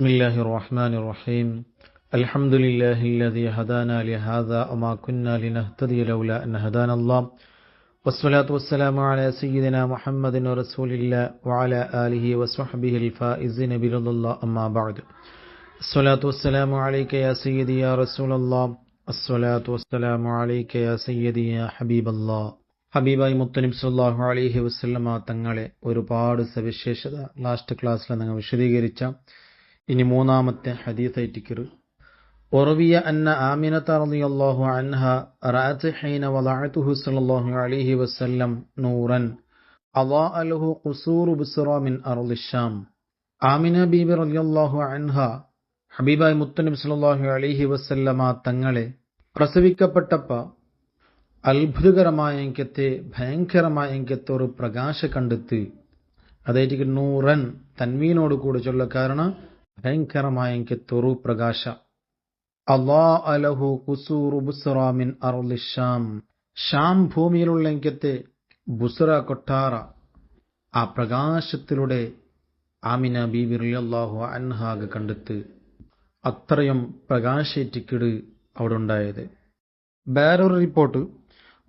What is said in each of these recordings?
بسم الله الرحمن الرحيم الحمد لله الذي هدانا لهذا وما كنا لنهتدي لولا أن هدانا الله والصلاة والسلام على سيدنا محمد ورسول الله وعلى آله وصحبه الفائزين برضا الله أما بعد الصلاة والسلام عليك يا سيدي يا رسول الله الصلاة والسلام عليك يا سيدي يا حبيب الله ഹബീബായി മുത്തനബി സല്ലല്ലാഹു അലൈഹി വസല്ലമ തങ്ങളെ ഒരുപാട് സവിശേഷത ലാസ്റ്റ് ക്ലാസ്സിൽ നിങ്ങൾ വിശദീകരിച്ച ഇനി മൂന്നാമത്തെ ഹദീസായിട്ടിക്കറ് ഉറവിയ അന്ന ആമിനത റളിയല്ലാഹു അൻഹ റഅത് ഹീന വദഅതുഹു സല്ലല്ലാഹു അലൈഹി വസല്ലം നൂറൻ അളാഅ ലഹു ഖുസൂറു ബുസ്റ മിൻ അർളി ശാം. ആമിന ബീബി റളിയല്ലാഹു അൻഹ ഹബീബായി മുത്തനബി സല്ലല്ലാഹു അലൈഹി വസല്ലമ തങ്ങളെ പ്രസവിക്കപ്പെട്ടപ്പോൾ അത്ഭുതകരമായ എങ്കത്തെ ഭയങ്കരമായ എങ്കത്തെ ഒരു പ്രകാശ കണ്ടെത്തി. അതായിട്ട് നൂറൻ തൻവീനോട് കൂടെ ചൊല്ല കാരണം ഭയങ്കരമായ എങ്കത്തെ ഒരു പ്രകാശ. അല്ലാഹു ലഹു ഖുസൂറു ബുസ്റ മിൻ അർളി ശാം. ഷാം ഭൂമിയിലുള്ള എങ്കത്തെ ബുസ്റ കൊട്ടാര ആ പ്രകാശത്തിലൂടെ ആമിന ബീബി റളിയല്ലാഹു അൻഹാഗ കണ്ടെത്തി. അത്രയും പ്രകാശേറ്റിക്കിട് അവിടെ ഉണ്ടായത്. വേറൊരു റിപ്പോർട്ട്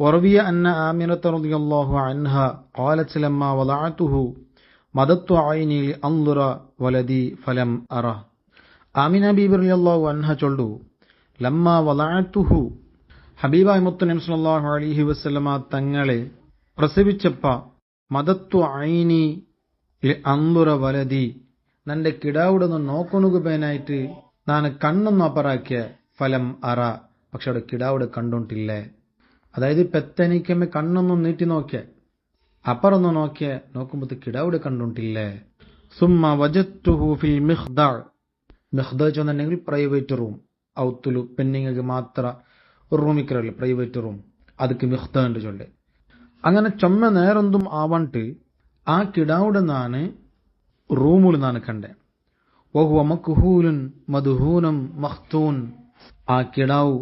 وروي أن آمنة رضي الله عنها قالت لما وضعته مددت عيني لأنظر ولدي فلم أره. ആമിന ബീബി റളിയല്ലാഹു അൻഹ ചൊല്ലു ലമ്മ വദഅതുഹു ഹബീബായ മുത്തനബി സല്ലല്ലാഹു അലൈഹി വസല്ലമ തങ്ങളെ പ്രസവിച്ചപ്പ മദത്തു ഐനി ലിഅൻദുറ വലദി നന്റെ കിടാവുടൊന്ന് നോക്കണുകേനായിട്ട് ನಾನು കണ്ണൊന്ന് അപ്പറാക്കിയ ഫലം അറ പക്ഷെ അവിടെ കിടാവുടെ കണ്ടോണ്ടില്ലേ. അതായത് പെത്തനിക്കമ്മ കണ്ണൊന്നും നീട്ടി നോക്കിയ അപ്പറൊന്ന് നോക്കിയ നോക്കുമ്പോ കിടാവിടെ കണ്ടോണ്ടില്ലേ. സുമ്മ വജത്തുഹു ഫിൽ മിഖ്ദഅ. മിഖ്ദഅ ചെന്നുണ്ടെങ്കിൽ പ്രൈവറ്റ് റൂം. ഔത്തുലു പെണ്ണിങ്ങൾക്ക് മാത്ര ഒരു റൂമിക്കറല്ലേ പ്രൈവറ്റ് റൂം, ಅದಕ್ಕೆ മിഖ്ദഅ ഉണ്ട് ചൊല്ലേ. അങ്ങനെ ചൊമ്മ നേരൊന്നും ആവണ്ട് ആ കിടാവിടെ നാണ് റൂമിൽ നാണ് കണ്ടേ. വഹുവ മക്ഹൂലുൻ മദ്ഹൂനം മഖ്തൂൻ. ആ കിടാവ്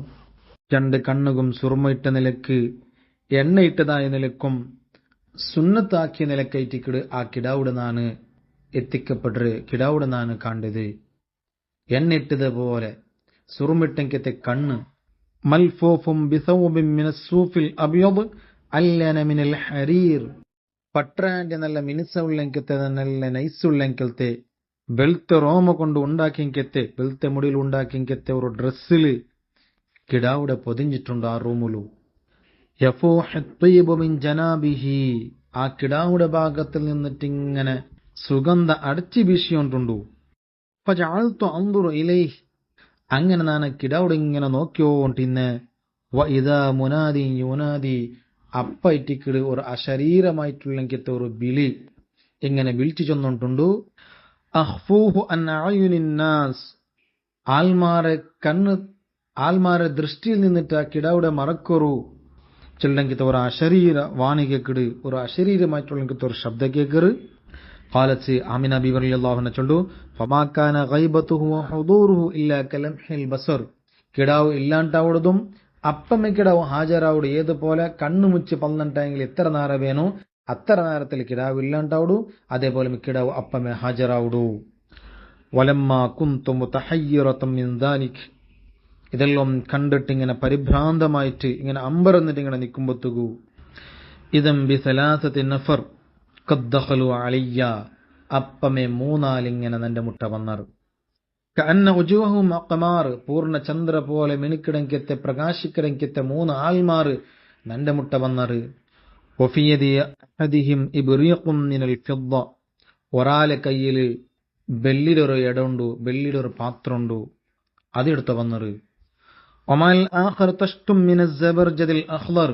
രണ്ട് കണ്ണുകും സുറുമയിട്ട നിലക്ക് എണ്ണയിട്ടതായ നിലക്കും സുന്നത്താക്കിയ നിലക്കയറ്റിക്കിട് ആ കിടാവിടെ നാണ് എത്തിക്കപ്പെട്ടത്. കിടാവിടെ നാണ് കണ്ടത് എണ്ണിട്ടത് പോലെ സുറുമിട്ടങ്കത്തെ കണ്ണ്. മൽഫൂഫും ബിസൗബിൻ മിനസ്സൂഫിൽ അബ്യദ് അല്ലന മിനൽ ഹരീർ. പട്രാന്റെ നല്ല മിനുസമുള്ളെങ്കത്തെ നല്ല നൈസുള്ളെങ്കത്തെ വെളുത്ത റോമ കൊണ്ട് ഉണ്ടാക്കിയെങ്കത്തെ വെളുത്ത മുടിയിൽ ഉണ്ടാക്കിയെങ്കത്തെ ഒരു ഡ്രസ്സില് കിടാവിടെ പൊതിഞ്ഞിട്ടുണ്ട് ആ റൂമിലു. ജനാബിഹി. ആ കിടാവുടെ ഭാഗത്തിൽ നിന്നിട്ട് ഇങ്ങനെ സുഗന്ധ അടച്ചു വീശിയോണ്ടുണ്ടു. അങ്ങനെ ഞാൻ കിടാവിടെ ഇങ്ങനെ നോക്കിയോണ്ടിന്ന് മുനാദി യുനാദി അപ്പയിട്ടിക്കിട് ഒരു അശരീരമായിട്ടുള്ളെങ്കത്തെ ഒരു വിളി ഇങ്ങനെ വിളിച്ചു ചെന്നോണ്ടുണ്ടു. അഖ്ഫൂഹു അൻ അയുനിന്നാസ്. ആൽമാരെ ദൃഷ്ടിയിൽ നിന്നിട്ട് ആ കിടാവിടെ മറക്കൊരു ചെല്ലെങ്കിത്തെ ഒരു അശരീര വാണി കേക്കിട് ഒരു അശരീരമായിട്ടുള്ള ഒരു ശബ്ദ കേക്കറ്. ഖാലത്ത് ആമിന ബീബി റളിയല്ലാഹു അൻഹ ചൊല്ലു ഫമാ കാന ഗൈബതുഹു വഹുദൂറുഹു ഇല്ലാ കലംഹിൽ ബസർ. കിടാവ് ഇല്ലാണ്ടാവുന്നതും അപ്പമ്മ കിടാവ് ഹാജരാവുడు ഏതുപോലെ കണ്ണു മുച്ച് പന്ത്രണ്ടെങ്കിൽ എത്ര നേരം വേണോ അത്ര നേരത്തിൽ കിടാവ് ഇല്ലാണ്ടാവുడు. അതേപോലെ കിടാവ് അപ്പമ്മ ഹാജരാവുడు. വലമ്മാ കുന്തു മുതഹയ്യിറതൻ മിൻ ദാലിക്. ഇതെല്ലാം കണ്ടിട്ട് ഇങ്ങനെ പരിഭ്രാന്തമായിട്ട് ഇങ്ങനെ അമ്പരന്നിട്ട് ഇങ്ങനെ നിൽക്കുമ്പോഴത്തേക്കു ഇതം ബി സലാസത്തി നഫർ ഖദ് ദഖലു അലയ്യ. അപ്പമേ മൂന്നാലിങ്ങനെ നന്റെ മുട്ട വന്നറ്. കഅന്ന ഉജൂഹും അഖമാർ. പൂർണ്ണ ചന്ദ്ര പോലെ മിനുക്കിടങ്കത്തെ പ്രകാശിക്കിടങ്കത്തെ മൂന്ന് ആൽമാർ നന്റെ മുട്ട വന്നറ്. വഫിയദി അഹദിഹിം ഇബ്രീഖും മിനൽ ഫിദ്ദ. ഒരാളെ കയ്യിൽ വെള്ളിയുടെ ഇടമുണ്ട്, വെള്ളിയുടെ ഒരു പാത്രമുണ്ട്, അതെടുത്ത് വന്നറ്. ഒമാൽ ആഖർ തഷ്തും മിനസ് സബർജദിൽ അഖ്ളർ.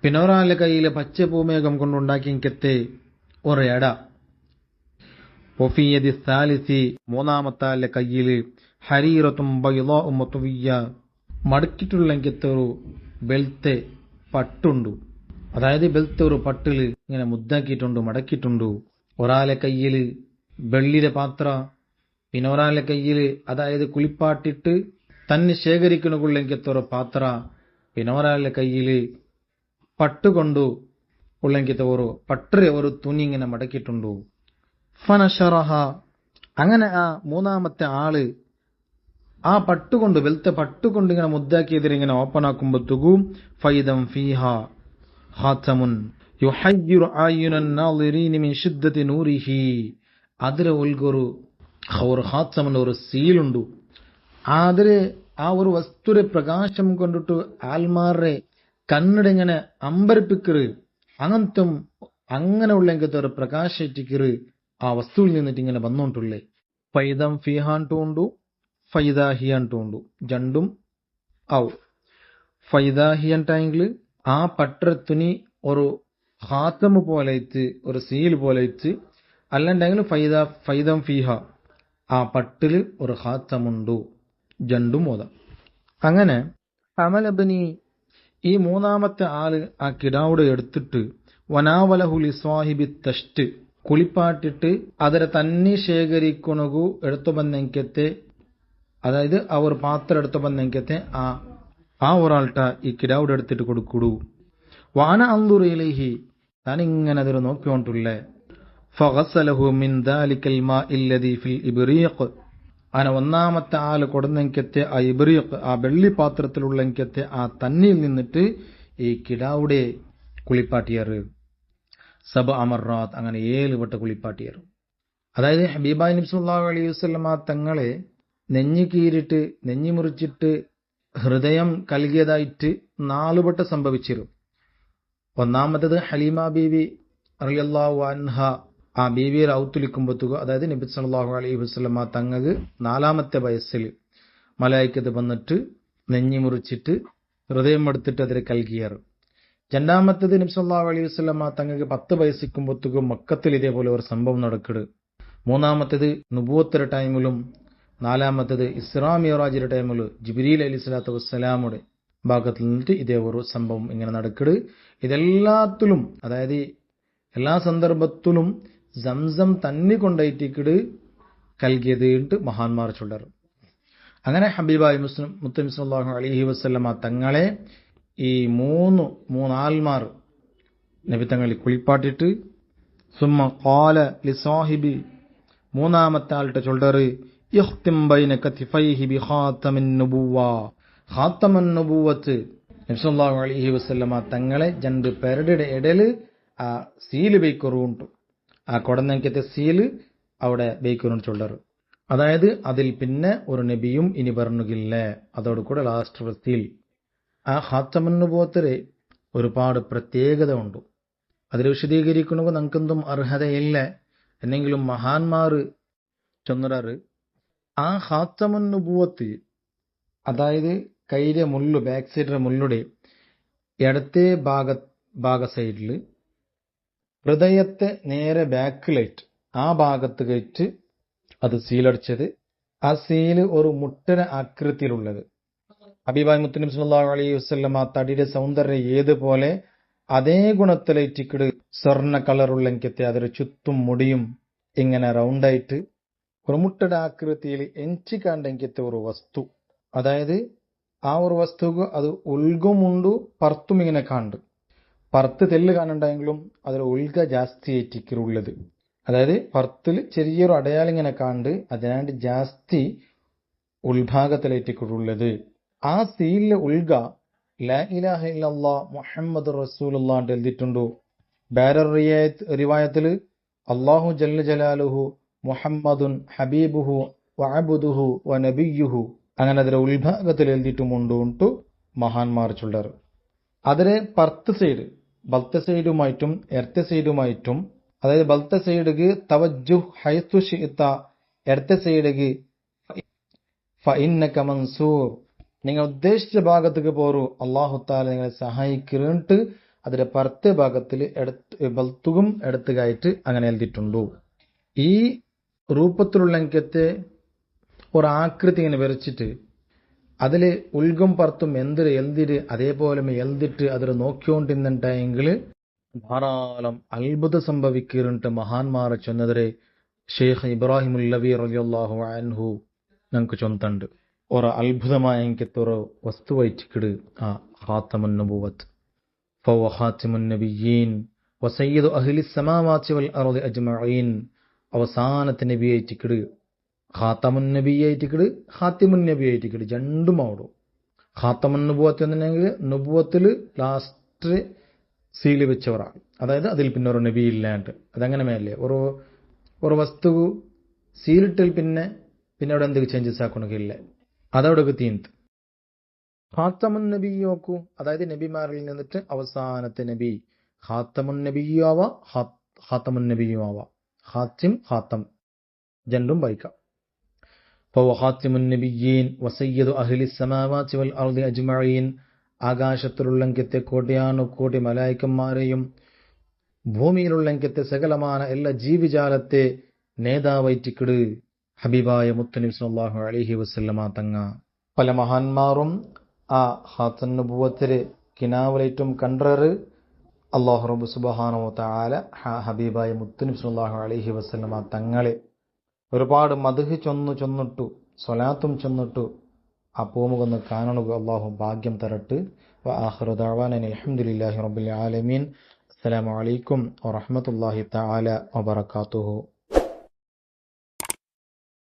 പിന്നൊരാളുടെ കയ്യിൽ പച്ച പൂമേഘം കൊണ്ടുണ്ടാക്കിയത്തെ ഒരു എട. വഫിയദി സാലിസി. മൂന്നാമത്തെ കയ്യിൽ ഹരീറത്തും ബൈളാഉ മത്വിയ്യ. മടക്കിട്ടുള്ളെങ്കത്തെ ഒരു ബെൽത്തെ പട്ടുണ്ട്. അതായത് ബെൽത്തെ ഒരു പട്ടിൽ ഇങ്ങനെ മുദ്ദാക്കിയിട്ടുണ്ട്, മടക്കിയിട്ടുണ്ട്. ഒരാളെ കയ്യിൽ വെള്ളിയുടെ പാത്ര, പിന്നെ ഒരാളുടെ കയ്യിൽ അതായത് കുളിപ്പാട്ടിട്ട് തന്നെ ശേഖരിക്കണുള്ളെങ്കത്തെ ഒരു പാത്ര, പിന്നെ ഒരാളുടെ കയ്യിൽ പട്ടുകൊണ്ടു ഉള്ളെങ്കത്തെ ഒരു പട്ടര ഒരു തുണി ഇങ്ങനെ മടക്കിയിട്ടുണ്ടു. ഫനശറഹ. അങ്ങനെ ആ മൂന്നാമത്തെ ആള് ആ പട്ടുകൊണ്ട് വെളുത്ത പട്ടുകൊണ്ട് ഇങ്ങനെ മുദ്ദാക്കിയതിൽ ഓപ്പൺ ആക്കുമ്പോഴത്തേക്കും ഫൈദം ഫീഹ ഖാതമുൻ യുഹയ്യിറു അയ്യുനൻ നാളിരീന മിൻ ശിദ്ദതി നൂരിഹി. അതിലെ ഒരു ഖാതമുൻ ഒരു സീലുണ്ട്. അതില് ആ ഒരു വസ്തുരെ പ്രകാശം കൊണ്ടിട്ട് ആൽമാരെ കണ്ണിടിങ്ങനെ അമ്പരപ്പിക്കറ് അങ്ങനെയുള്ള ഒരു പ്രകാശിക്കറ് ആ വസ്തുവിൽ നിന്നിട്ട് ഇങ്ങനെ വന്നോണ്ടുള്ളേ. ഫൈദം ഫിഹാൻട്ടും ഉണ്ടു ഫൈദാഹി ಅಂಟು ಉಂಡು ಜಂಡುಂ ಅವು. ഫൈദാഹി ಅಂಟಾയെങ്കിൽ ആ പട്ടര തുണി ഒരു ഹാത്തമ് പോലെ ഇറ്റ് ഒരു സീൽ പോലെ ഇറ്റ് അല്ലാണ്ടെങ്കിൽ ഫൈദം ഫീഹ ആ പട്ടില് ഒരു ഹാത്തമുണ്ടു ജണ്ടും ഓതാം. അങ്ങനെ അമലബനി ഈ മൂന്നാമത്തെ ആള് ആ കിടാവുടെ എടുത്തിട്ട് വനാവലഹുലി സ്വാഹിബി തഷ്ട് കുളിപ്പാട്ടിട്ട് അതിനെ തന്നെ ശേഖരിക്കണകു എടുത്തു ബന്നെങ്കത്തെ, അതായത് ആ ഒരു പാത്രം എടുത്തു ബന്നെങ്കത്തെ ആ ഒരാൾട്ട ഈ കിടാവുടെ എടുത്തിട്ട് കൊടുക്കുടു. വാന അന്തുറയിലേഹി താനിങ്ങനെ അതിൽ നോക്കിക്കൊണ്ടുള്ളേ. ഫഗസലഹു മിൻ ദാലിക്കൽ മാഇ അല്ലദീ ഫിൽ ഇബ്രീഖ്. അങ്ങനെ ഒന്നാമത്തെ ആള് കൊടുന്നെങ്കത്തെ ആ ഇബ്രീഖ് ആ വെള്ളി പാത്രത്തിലുള്ളെങ്കത്തെ ആ തന്നിയിൽ നിന്നിട്ട് ഈ കിടാവുടെ കുളിപ്പാട്ടിയാറ്. സബ അമറാത്ത് അങ്ങനെ 7 വട്ടം കുളിപ്പാട്ടിയാറ്. അതായത് ഹബീബായ് നബി സല്ലല്ലാഹു അലൈഹി വസല്ലമ തങ്ങളെ നെഞ്ഞി കീറിട്ട് നെഞ്ഞി മുറിച്ചിട്ട് ഹൃദയം കൽകിയതായിട്ട് 4 വട്ടം സംഭവിച്ചിരുന്നു. ഒന്നാമത്തത് ഹലീമ ബീവി റളിയല്ലാഹു അൻഹ ആ ബീവിയെ ഔത്തുലിക്കുമ്പോഴത്തേക്ക്, അതായത് നബി സല്ലല്ലാഹു അലൈഹി വസല്ലമ തങ്ങൾക്ക് 4ാമത്തെ വയസ്സിൽ മലായിക്കത്ത് വന്നിട്ട് നെഞ്ഞി മുറിച്ചിട്ട് ഹൃദയം എടുത്തിട്ട് അതിനെ കൽകിയാറ്. രണ്ടാമത്തത് നബി സല്ലല്ലാഹു അലൈഹി വസല്ലമ തങ്ങൾക്ക് 10 വയസ്സിക്കുമ്പോഴത്തേക്ക് മക്കത്തിൽ ഇതേപോലെ ഒരു സംഭവം നടക്കട്. മൂന്നാമത്തത് നുബുവത്തിന്റെ ടൈമിലും 4ാമത്തത് ഇസ്രാ മിഅ്റാജിന്റെ ടൈമിലും ജിബ്രീൽ അലൈഹിസ്സലാത്തു വസ്സലാമുടെ ഭാഗത്തിൽ നിന്നിട്ട് ഇതേ ഒരു സംഭവം ഇങ്ങനെ നടക്കട്. ഇതെല്ലാത്തിലും, അതായത് എല്ലാ സന്ദർഭത്തിലും സംസം തന്നെ കൊണ്ടായിട്ടിക്കട് കൽകിയത് മഹാന്മാർ ചൊല്ലറ്. അങ്ങനെ ഹബീബായി മുത്തനബി സല്ലല്ലാഹു അലൈഹി വസല്ലമ തങ്ങളെ ഈ മൂന്നാൽമാർ നബി തങ്ങളിൽ കുളിപ്പാട്ടിട്ട് സുമ്മ ഖാല ലിസാഹിബി മൂന്നാമത്തെ ആളുടെ ചൊല്ലറ് ഇഖ്തിം ബൈന കതിഫൈഹി ബി ഖാതമിൻ നുബുവ. ഖാതമുൻ നുബുവത്ത് നബി സല്ലല്ലാഹു അലൈഹി വസല്ലമ തങ്ങളെ 2 പേരുടെ ഇടയില് ആ സീല് ബൈക്കറുണ്ട്. ആ കൊടന്നെങ്കത്തെ സീല് അവിടെ ബൈക്കറുണ്ട് ചൊല്ലറ്. അതായത് അതിൽ പിന്നെ ഒരു നബിയും ഇനി പറഞ്ഞില്ല. അതോടുകൂടെ ലാസ്റ്റ് സീൽ. ആ ഖാതമുൻ നുബുവത്തില് ഒരുപാട് പ്രത്യേകത ഉണ്ട്. അതിൽ വിശദീകരിക്കണമെങ്കിൽ നമുക്കെന്തും അർഹതയില്ല. എന്നെങ്കിലും മഹാന്മാർ ചൊന്നറാറ് ആ ഖാതമുൻ നുബുവത്ത്, അതായത് കൈയുടെ മുള്ളു ബാക്ക് സൈഡിലെ മുള്ളുടെ ഇടത്തെ ഭാഗ സൈഡിൽ ഹൃദയത്തെ നേരെ ബാക്കിലായിട്ട് ആ ഭാഗത്ത് കയറ്റ് അത് സീലടിച്ചത്. ആ സീല് ഒരു മുട്ടന ആകൃതിയിലുള്ളത്. ഹബീബായ് മുത്തനബി സല്ലല്ലാഹു അലൈഹി വസല്ലമ തടിയുടെ സൗന്ദര്യം ഏതുപോലെ അതേ ഗുണത്തിലേറ്റിക്കട് സ്വർണ്ണ കളറുള്ളെങ്കത്തെ അതിന് ചുറ്റും മുടിയും ഇങ്ങനെ റൗണ്ടായിട്ട് ഒരു മുട്ടയുടെ ആകൃതിയിൽ എഞ്ചിക്കാണ്ടെങ്കത്തെ ഒരു വസ്തു. അതായത് ആ ഒരു വസ്തുക്ക് അത് ഉൾഗുമുണ്ടു പർത്തും ഇങ്ങനെ കാണ്ട്. പർത്ത് തെല്ല് കാണുണ്ടെങ്കിലും അതിൽ ഉൾഗ ജാസ്തി ഏറ്റിക്കുള്ളത്. അതായത് പർത്തിൽ ചെറിയൊരു അടയാളം ഇങ്ങനെ കാണ്ട് അതിനാണ്ട് ജാസ്തി ഉൾഭാഗത്തിലേറ്റിക്കുള്ളത്. ആ സീലിലെ ഉൾഗ ലാ ഇലാഹ ഇല്ലല്ലാഹ് മുഹമ്മദ് റസൂലുള്ളാഹ് എഴുതിയിട്ടുണ്ടോ. വേറെ റിവായത്തിൽ അല്ലാഹു ജല്ല ജലാലുഹു മുഹമ്മദുൻ ഹബീബുഹു വഅബ്ദുഹു വനബിയ്യുഹു അങ്ങനെ അതിലെ ഉൾഭാഗത്തിൽ എഴുതിയിട്ടുമുണ്ടു മഹാന്മാർ ചൊല്ലറ്. അതിലെ പർത്ത് സൈഡ് ബൽത്ത സൈഡുമായിട്ടും എർത്ത സൈഡുമായിട്ടും, അതായത് ബൽത്ത സൈഡുക്ക് തവജ്ജുഹ് ഹൈത്തു ശിഅത, എർത്ത സൈഡുക്ക് ഫഇന്നക മൻസൂർ, നിങ്ങൾ ഉദ്ദേശിച്ച ഭാഗത്തേക്ക് പോരൂ, അല്ലാഹു തആല നിങ്ങളെ സഹായിക്കുന്നുണ്ട്. അതിന്റെ പർത്ത ഭാഗത്തിൽ ബൽത്തുകും എടുത്തുകായിട്ട് അങ്ങനെ എഴുതിയിട്ടുണ്ടു. ഈ രൂപത്തിലുള്ള എനിക്കത്തെ ഒരു ആകൃതി ഇങ്ങനെ വരച്ചിട്ട് അതില് ഉൾഗും പർത്തും എഴുതിട്ട് അതേപോലെ എഴുതിട്ട് അതിൽ നോക്കിക്കൊണ്ടിരുന്നുണ്ടെങ്കിൽ ധാരാളം അത്ഭുതം സംഭവിക്കുന്നുണ്ട്. മഹാന്മാരെ ചൊന്നതിരെ ഷെയ്ഖ് ഇബ്രാഹിം ഉല്ലവി റളിയല്ലാഹു അൻഹു ഞങ്ങൾക്ക് ചൊന്നുണ്ട്. ഒരു അത്ഭുതമായ എനിക്കത്തെ ഒരു വസ്തുവായിട്ടിക്കട് ആ ഖാതമുൻ നുബുവത്ത്. ഫവ ഖാതിമുൻ നബിയ്യീൻ വസയ്യിദു അഹ്ലി സമാവാതി വൽ അർളി അജ്മഈൻ. അവസാനത്തെ നബിയായിട്ടിക്കട് ഖാത്തമുൻ നബി ആയിട്ടിക്കട് ഖാത്തിമുൻ നബി ആയിട്ടിക്കട് രണ്ടും ആവിടും. ഖാത്തമുൻ നുബുവത്ത് എന്നുണ്ടെങ്കിൽ നുബുവത്തിൽ ലാസ്റ്റ് സീല് വെച്ചവരാണ്, അതായത് അതിൽ പിന്നെ ഒരു നബി ഇല്ലാണ്ട്. അതങ്ങനെ മേലേ ഒരു വസ്തു സീലിട്ടിൽ പിന്നെ അവിടെ എന്തൊക്കെ ചേഞ്ചസ് ആക്കണമെങ്കില്ല, അതവിടെ തീന്ത്. ഖാത്തമുൻ നബി നോക്കൂ, അതായത് നബിമാരിൽ നിന്നിട്ട് അവസാനത്തെ നബി. ഖാത്തമുൻ നബിയും ആവാം, ഖാത്തമുൻ നബിയും ആവാം. ഖാത്തിം ഖാത്തം രണ്ടും വായിക്കാം. ഖാത്തിമുൻ നബിയ്യീൻ വസയ്യിദു അഹ്ലി സമാവാതി വൽ അർദി അജ്മഈൻ. ആകാശത്തിലുള്ളെങ്കത്തെ കോടി മലായിക്കന്മാരെയും ഭൂമിയിലുള്ളെങ്കത്തെ സകലമാന എല്ലാ ജീവിജാലത്തെ നേതാവായിട്ടിക്കട് ഹബീബായ മുത്തുനബി സല്ലല്ലാഹു അലൈഹി വസല്ലമ തങ്ങ. പല മഹാന്മാരും ആ ഖാത്തം നുബുവത്തില് കിനാവലേറ്റും കണ്ടറ് അല്ലാഹു റബ്ബ് സുബ്ഹാനഹു വ തആല ഹബീബായ മുത്തുനബി സല്ലല്ലാഹു അലൈഹി വസല്ലമ തങ്ങളെ ഒരുപാട് മദ്ഹ് ചൊന്നിട്ടു, സ്വലാത്തും ചൊന്നിട്ടു ആ പൂമുഖന്ന് കാണുക അല്ലാഹു ഭാഗ്യം തരട്ട്. വ ആഖിറു ദഅവാന അൽഹംദുലില്ലാഹി റബ്ബിൽ ആലമീൻ. അസ്സലാമു അലൈക്കും വറഹ്മത്തുള്ളാഹി തആല വബറകാതുഹു.